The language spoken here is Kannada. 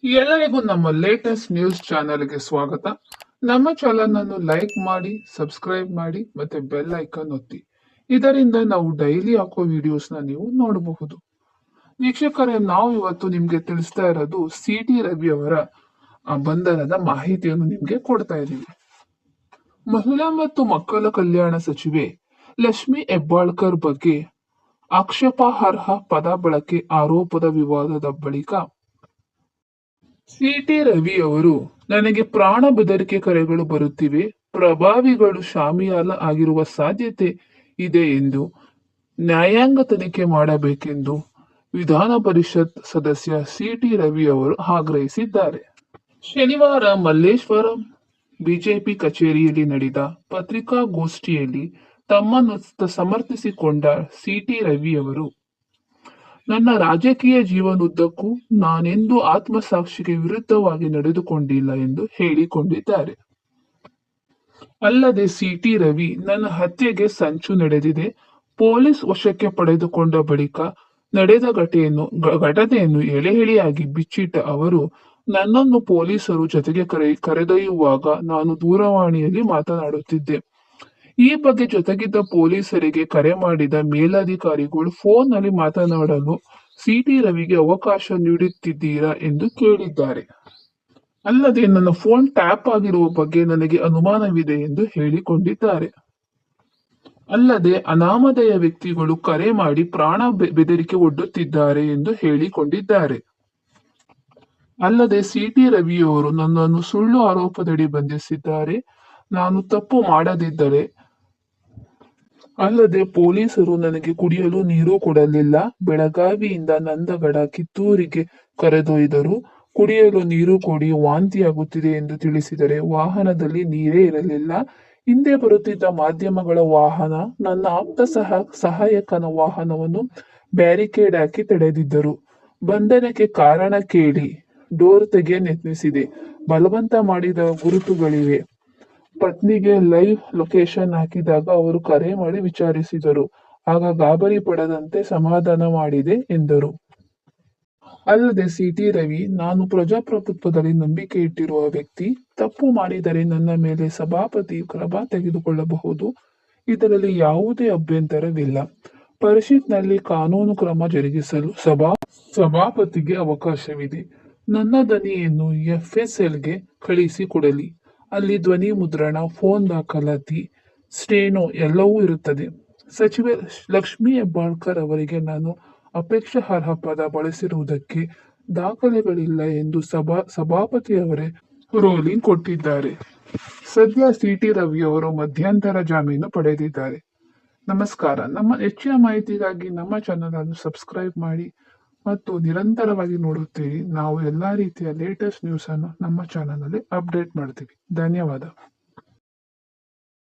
ಎಲ್ಲರಿಗೂ ನಮ್ಮ ಲೇಟೆಸ್ಟ್ ನ್ಯೂಸ್ ಚಾನೆಲ್ಗೆ ಸ್ವಾಗತ. ನಮ್ಮ ಚಾನೆಲ್ ಅನ್ನು ಲೈಕ್ ಮಾಡಿ, ಸಬ್ಸ್ಕ್ರೈಬ್ ಮಾಡಿ ಮತ್ತೆ ಬೆಲ್ ಐಕಾನ್ ಒತ್ತಿ. ಇದರಿಂದ ನಾವು ಡೈಲಿ ಹಾಕೋ ವಿಡಿಯೋಸ್ನ ನೀವು ನೋಡಬಹುದು. ವೀಕ್ಷಕರೇ, ನಾವು ಇವತ್ತು ನಿಮ್ಗೆ ತಿಳಿಸ್ತಾ ಇರೋದು ಸಿ.ಟಿ. ರವಿ ಅವರ ಬಂಧನದ ಮಾಹಿತಿಯನ್ನು ನಿಮ್ಗೆ ಕೊಡ್ತಾ ಇದ್ದೀವಿ. ಮಹಿಳಾ ಮತ್ತು ಮಕ್ಕಳ ಕಲ್ಯಾಣ ಸಚಿವೆ ಲಕ್ಷ್ಮಿ ಹೆಬ್ಬಾಳ್ಕರ್ ಬಗ್ಗೆ ಆಕ್ಷೇಪಾರ್ಹ ಪದ ಬಳಕೆ ಆರೋಪದ ವಿವಾದದ ಬಳಿಕ ಸಿ.ಟಿ. ರವಿ ಅವರು ನನಗೆ ಪ್ರಾಣ ಬೆದರಿಕೆ ಕರೆಗಳು ಬರುತ್ತಿವೆ, ಪ್ರಭಾವಿಗಳು ಶಾಮಿಯಾನ ಆಗಿರುವ ಸಾಧ್ಯತೆ ಇದೆ ಎಂದು ನ್ಯಾಯಾಂಗ ತನಿಖೆ ಮಾಡಬೇಕೆಂದು ವಿಧಾನ ಪರಿಷತ್ ಸದಸ್ಯ ಸಿ.ಟಿ. ರವಿ ಅವರು ಆಗ್ರಹಿಸಿದ್ದಾರೆ. ಶನಿವಾರ ಮಲ್ಲೇಶ್ವರಂ ಬಿಜೆಪಿ ಕಚೇರಿಯಲ್ಲಿ ನಡೆದ ಪತ್ರಿಕಾಗೋಷ್ಠಿಯಲ್ಲಿ ತಮ್ಮನ್ನು ಸಮರ್ಥಿಸಿಕೊಂಡ ಸಿ.ಟಿ. ರವಿ ಅವರು, ನನ್ನ ರಾಜಕೀಯ ಜೀವನದುದ್ದಕ್ಕೂ ನಾನೆಂದೂ ಆತ್ಮಸಾಕ್ಷಿಗೆ ವಿರುದ್ಧವಾಗಿ ನಡೆದುಕೊಂಡಿಲ್ಲ ಎಂದು ಹೇಳಿಕೊಂಡಿದ್ದಾರೆ. ಅಲ್ಲದೆ ಸಿ.ಟಿ. ರವಿ, ನನ್ನ ಹತ್ಯೆಗೆ ಸಂಚು ನಡೆದಿದೆ, ಪೊಲೀಸ್ ವಶಕ್ಕೆ ಪಡೆದುಕೊಂಡ ಬಳಿಕ ನಡೆದ ಘಟನೆಯನ್ನು ಎಳೆ ಎಳೆಯಾಗಿ ಬಿಚ್ಚಿಟ್ಟ ಅವರು, ನನ್ನನ್ನು ಪೊಲೀಸರು ಜೊತೆಗೆ ಕರೆದೊಯ್ಯುವಾಗ ನಾನು ದೂರವಾಣಿಯಲ್ಲಿ ಮಾತನಾಡುತ್ತಿದ್ದೆ. ಈ ಬಗ್ಗೆ ಜೊತೆಗಿದ್ದ ಪೊಲೀಸರಿಗೆ ಕರೆ ಮಾಡಿದ ಮೇಲಧಿಕಾರಿಗಳು ಫೋನ್ನಲ್ಲಿ ಮಾತನಾಡಲು ಸಿ.ಟಿ. ರವಿಗೆ ಅವಕಾಶ ನೀಡುತ್ತಿದ್ದೀರಾ ಎಂದು ಕೇಳಿದ್ದಾರೆ. ಅಲ್ಲದೆ ನನ್ನ ಫೋನ್ ಟ್ಯಾಪ್ ಆಗಿರುವ ಬಗ್ಗೆ ನನಗೆ ಅನುಮಾನವಿದೆ ಎಂದು ಹೇಳಿಕೊಂಡಿದ್ದಾರೆ. ಅಲ್ಲದೆ ಅನಾಮಧೇಯ ವ್ಯಕ್ತಿಗಳು ಕರೆ ಮಾಡಿ ಪ್ರಾಣ ಬೆದರಿಕೆ ಒಡ್ಡುತ್ತಿದ್ದಾರೆ ಎಂದು ಹೇಳಿಕೊಂಡಿದ್ದಾರೆ. ಅಲ್ಲದೆ ಸಿ.ಟಿ. ರವಿಯವರು ನನ್ನನ್ನು ಸುಳ್ಳು ಆರೋಪದಡಿ ಬಂಧಿಸಿದ್ದಾರೆ, ನಾನು ತಪ್ಪು ಮಾಡದಿದ್ದರೆ. ಅಲ್ಲದೆ ಪೊಲೀಸರು ನನಗೆ ಕುಡಿಯಲು ನೀರು ಕೊಡಲಿಲ್ಲ, ಬೆಳಗಾವಿಯಿಂದ ನಂದಗಡ ಕಿತ್ತೂರಿಗೆ ಕರೆದೊಯ್ದರು, ಕುಡಿಯಲು ನೀರು ಕೊಡಿ, ವಾಂತಿಯಾಗುತ್ತಿದೆ ಎಂದು ತಿಳಿಸಿದರೆ ವಾಹನದಲ್ಲಿ ನೀರೇ ಇರಲಿಲ್ಲ, ಹಿಂದೆ ಬರುತ್ತಿದ್ದ ಮಾಧ್ಯಮಗಳ ವಾಹನ, ನನ್ನ ಆಪ್ತ ಸಹಾಯಕನ ವಾಹನವನ್ನು ಬ್ಯಾರಿಕೇಡ್ ಹಾಕಿ ತಡೆದಿದ್ದರು, ಬಂಧನಕ್ಕೆ ಕಾರಣ ಕೇಳಿ ಡೋರ್ ತೆಗೆಯ ಯತ್ನಿಸಿದೆ, ಬಲವಂತ ಮಾಡಿದ ಗುರುತುಗಳಿವೆ, ಪತ್ನಿಗೆ ಲೈವ್ ಲೊಕೇಶನ್ ಹಾಕಿದಾಗ ಅವರು ಕರೆ ಮಾಡಿ ವಿಚಾರಿಸಿದರು, ಆಗ ಗಾಬರಿ ಪಡದಂತೆ ಸಮಾಧಾನ ಮಾಡಿದೆ ಎಂದರು. ಅಲ್ಲದೆ ಸಿ.ಟಿ. ರವಿ, ನಾನು ಪ್ರಜಾಪ್ರಭುತ್ವದಲ್ಲಿ ನಂಬಿಕೆ ಇಟ್ಟಿರುವ ವ್ಯಕ್ತಿ, ತಪ್ಪು ಮಾಡಿದರೆ ನನ್ನ ಮೇಲೆ ಸಭಾಪತಿ ಕ್ರಮ ತೆಗೆದುಕೊಳ್ಳಬಹುದು, ಇದರಲ್ಲಿ ಯಾವುದೇ ಅಭ್ಯಂತರವಿಲ್ಲ, ಪರಿಷತ್ನಲ್ಲಿ ಕಾನೂನು ಕ್ರಮ ಜರುಗಿಸಲು ಸಭಾಪತಿಗೆ ಅವಕಾಶವಿದೆ, ನನ್ನ ಧ್ವನಿಯನ್ನು FSLಗೆ ಕಳಿಸಿ ಕೊಡಲಿ, ಅಲ್ಲಿ ಧ್ವನಿ ಮುದ್ರಣ, ಫೋನ್ ದಾಖಲಾತಿ, ಸ್ಟೆನೋ ಎಲ್ಲವೂ ಇರುತ್ತದೆ. ಸಚಿವೆ ಲಕ್ಷ್ಮಿ ಹೆಬ್ಬಾಳ್ಕರ್ ಅವರಿಗೆ ನಾನು ಆಕ್ಷೇಪಾರ್ಹ ಪದ ಬಳಸಿರುವುದಕ್ಕೆ ದಾಖಲೆಗಳಿಲ್ಲ ಎಂದು ಸಭಾಪತಿಯವರೇ ರೂಲಿಂಗ್ ಕೊಟ್ಟಿದ್ದಾರೆ. ಸದ್ಯ ಸಿ.ಟಿ. ರವಿ ಅವರು ಮಧ್ಯಂತರ ಜಾಮೀನು ಪಡೆದಿದ್ದಾರೆ. ನಮಸ್ಕಾರ. ನಮ್ಮ ಹೆಚ್ಚಿನ ಮಾಹಿತಿಗಾಗಿ ನಮ್ಮ ಚಾನೆಲ್ ಅನ್ನು ಸಬ್ಸ್ಕ್ರೈಬ್ ಮಾಡಿ ಮತ್ತು ನಿರಂತರವಾಗಿ ನೋಡುತ್ತೀರಿ. ನಾವು ಎಲ್ಲಾ ರೀತಿಯ ಲೇಟೆಸ್ಟ್ ನ್ಯೂಸ್ ಅನ್ನು ನಮ್ಮ ಚಾನೆಲ್ ನಲ್ಲಿ ಅಪ್ಡೇಟ್ ಮಾಡ್ತೀವಿ. ಧನ್ಯವಾದ.